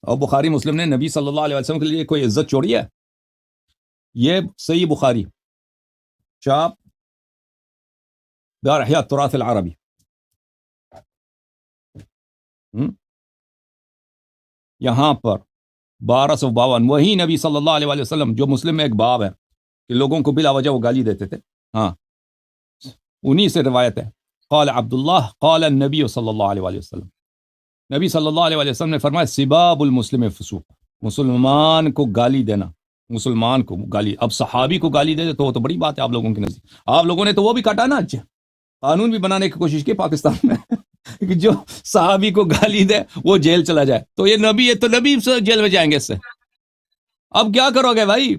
اور بخاری مسلم نے نبی صلی اللہ علیہ وسلم کے لیے کوئی عزت چھوڑی ہے؟ یہ صحیح بخاری چاپ دار احیاء التراث العربی، یہاں پر 1252 وہی نبی صلی اللہ علیہ وسلم جو مسلم میں ایک باب ہے کہ لوگوں کو بلا وجہ وہ گالی دیتے تھے، ہاں انہی سے روایت ہے، قال عبداللہ قال النبی صلی اللہ علیہ وسلم، نبی صلی اللہ علیہ وسلم نے فرمایا سباب المسلم فسوق، مسلمان کو گالی دینا، مسلمان کو گالی، اب صحابی کو گالی دے تو وہ تو بڑی بات ہے آپ لوگوں کے نزدیک، آپ لوگوں نے تو وہ بھی کاٹا نا، اچھا قانون بھی بنانے کی کوشش کی پاکستان میں کہ جو صحابی کو گالی دے وہ جیل چلا جائے، تو یہ نبی ہے تو نبی جیل میں جائیں گے، اس سے اب کیا کرو گے بھائی؟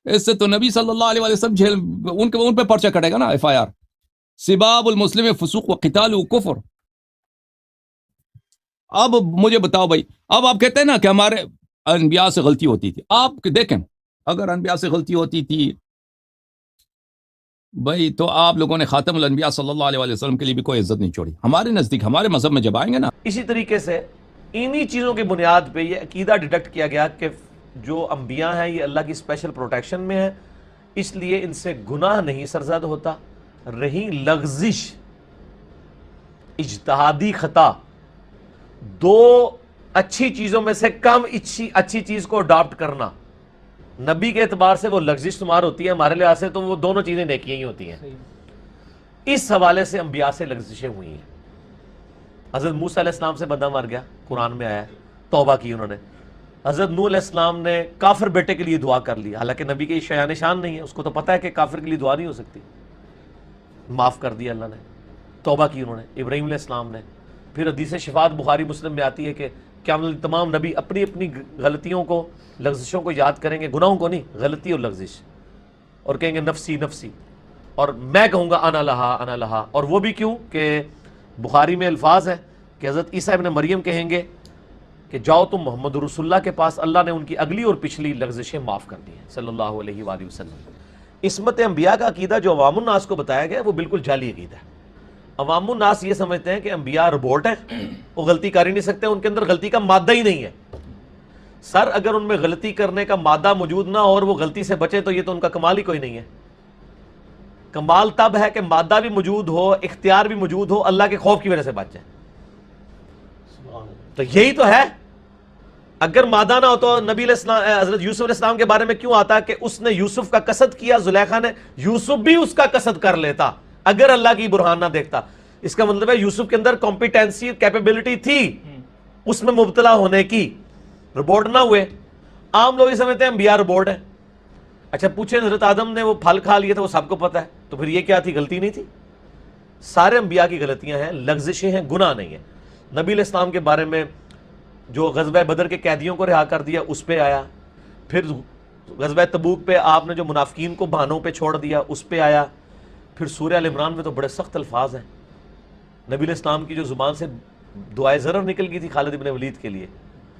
اس سے تو نبی صلی اللہ علیہ وسلم جیل، ان پہ پرچہ کٹے گا نا، ایف آئی آر، سباب المسلم فسوق وقتال کفر۔ اب مجھے بتاؤ بھائی، اب آپ کہتے ہیں نا کہ ہمارے انبیاء سے غلطی ہوتی تھی، آپ دیکھیں اگر انبیاء سے غلطی ہوتی تھی بھائی تو آپ لوگوں نے خاتم الانبیاء صلی اللہ علیہ وسلم کے لیے بھی کوئی عزت نہیں چھوڑی، ہمارے نزدیک ہمارے مذہب میں جب آئیں گے نا۔ اسی طریقے سے انہی چیزوں کی بنیاد پہ یہ عقیدہ ڈیڈکٹ کیا گیا کہ جو انبیاء ہیں یہ اللہ کی اسپیشل پروٹیکشن میں ہیں، اس لیے ان سے گناہ نہیں سرزد ہوتا، رہی لغزش، اجتہادی خطا، دو اچھی چیزوں میں سے کم اچھی چیز کو اڈاپٹ کرنا، نبی کے اعتبار سے وہ لغزش شمار ہوتی ہے، ہمارے لحاظ سے تو وہ دونوں چیزیں نیکیاں ہی ہوتی ہیں، اس حوالے سے انبیاء سے لغزشیں ہوئی ہیں۔ حضرت موسیٰ علیہ السلام سے بندہ مر گیا، قرآن میں آیا ہے، توبہ کی انہوں نے۔ حضرت نوح علیہ السلام نے کافر بیٹے کے لیے دعا کر لی، حالانکہ نبی کے شایان شان نہیں ہے، اس کو تو پتہ ہے کہ کافر کے لیے دعا نہیں ہو سکتی، معاف کر دیا اللہ نے، توبہ کی انہوں نے۔ ابراہیم علیہ السلام نے، پھر حدیث شفاعت بخاری مسلم میں آتی ہے کہ قیامت تمام نبی اپنی اپنی غلطیوں کو، لغزشوں کو یاد کریں گے، گناہوں کو نہیں، غلطی اور لغزش، اور کہیں گے نفسی نفسی، اور میں کہوں گا انا لہا انا لہا، اور وہ بھی کیوں کہ بخاری میں الفاظ ہے کہ حضرت عیسیٰ ابن مریم کہیں گے کہ جاؤ تم محمد رسول اللہ کے پاس، اللہ نے ان کی اگلی اور پچھلی لغزشیں معاف کر دی ہیں صلی اللہ علیہ وآلہ وسلم۔ عصمت انبیاء کا عقیدہ جو عوام الناس کو بتایا گیا وہ بالکل جعلی عقیدہ ہے۔ عوام الناس یہ سمجھتے ہیں کہ انبیاء روبوٹ ہیں، وہ غلطی کر ہی نہیں سکتے، ان کے اندر غلطی کا مادہ ہی نہیں ہے۔ سر اگر ان میں غلطی کرنے کا مادہ موجود نہ ہو اور وہ غلطی سے بچے تو یہ تو ان کا کمال ہی کوئی نہیں ہے۔ کمال تب ہے کہ مادہ بھی موجود ہو، اختیار بھی موجود ہو، اللہ کے خوف کی وجہ سے بچ جائے، تو یہی تو ہے۔ اگر مادہ نہ ہو تو نبی علیہ السلام، حضرت یوسف علیہ السلام کے بارے میں کیوں آتا ہے کہ اس نے یوسف کا قصد کیا، زلیخا نے یوسف بھی اس کا قصد کر لیتا اگر اللہ کی برہان نہ دیکھتا۔ اس کا مطلب ہے یوسف کے اندر کمپیٹنسی، کیپیبلٹی تھی اس میں مبتلا ہونے کی، روبوٹ نہ ہوئے۔ عام لوگ یہ سمجھتے ہیں انبیاء روبوٹ ہیں۔ اچھا پوچھیں حضرت آدم نے وہ پھل کھا لیا تھا، وہ سب کو پتہ ہے، تو پھر یہ کیا تھی؟ غلطی نہیں تھی؟ سارے انبیاء کی غلطیاں ہیں، لغزشیں ہیں، گناہ نہیں ہیں۔ نبی علیہ السلام کے بارے میں جو غزوہ بدر کے قیدیوں کو رہا کر دیا اس پہ آیا، پھر غزوہ تبوک پہ آپ نے جو منافقین کو بہانوں پہ چھوڑ دیا اس پہ آیا، پھر سورہ ال عمران میں تو بڑے سخت الفاظ ہیں۔ نبی علیہ السلام کی جو زبان سے دعائے ضرر نکل گئی تھی خالد بن ولید کے لیے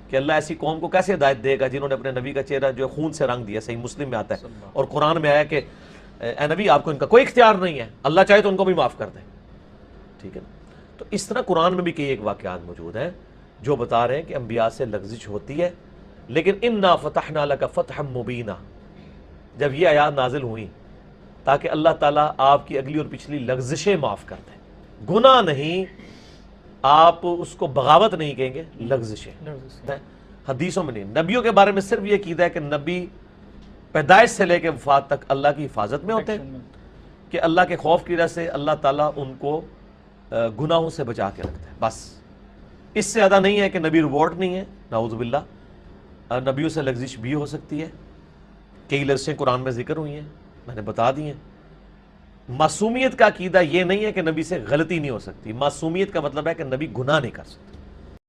کہ اللہ ایسی قوم کو کیسے ہدایت دے گا جنہوں نے اپنے نبی کا چہرہ جو خون سے رنگ دیا، صحیح مسلم میں آتا ہے، اور قرآن میں آیا کہ اے نبی آپ کو ان کا کوئی اختیار نہیں ہے، اللہ چاہے تو ان کو بھی معاف کر دیں، ٹھیک ہے نا؟ تو اس طرح قرآن میں بھی کئی ایک واقعات موجود ہیں جو بتا رہے ہیں کہ انبیاء سے لغزش ہوتی ہے، لیکن انا فتحنا لک فتحا مبینا، جب یہ آیات نازل ہوئیں تاکہ اللہ تعالیٰ آپ کی اگلی اور پچھلی لغزشیں معاف کر دیں، گناہ نہیں، آپ اس کو بغاوت نہیں کہیں گے، لغزشیں۔ حدیثوں میں نہیں، نبیوں کے بارے میں صرف یہ عقیدہ ہے کہ نبی پیدائش سے لے کے وفات تک اللہ کی حفاظت میں ہوتے ہیں، کہ اللہ کے خوف کی وجہ سے اللہ تعالیٰ ان کو گناہوں سے بچا کے رکھتا ہے، بس اس سے زیادہ نہیں ہے کہ نبی روبوٹ نہیں ہے، نعوذ باللہ۔ نبیوں سے لغزش بھی ہو سکتی ہے، کئی لغزشیں قرآن میں ذکر ہوئی ہیں، میں نے بتا دی ہیں۔ معصومیت کا عقیدہ یہ نہیں ہے کہ نبی سے غلطی نہیں ہو سکتی، معصومیت کا مطلب ہے کہ نبی گناہ نہیں کر سکتے۔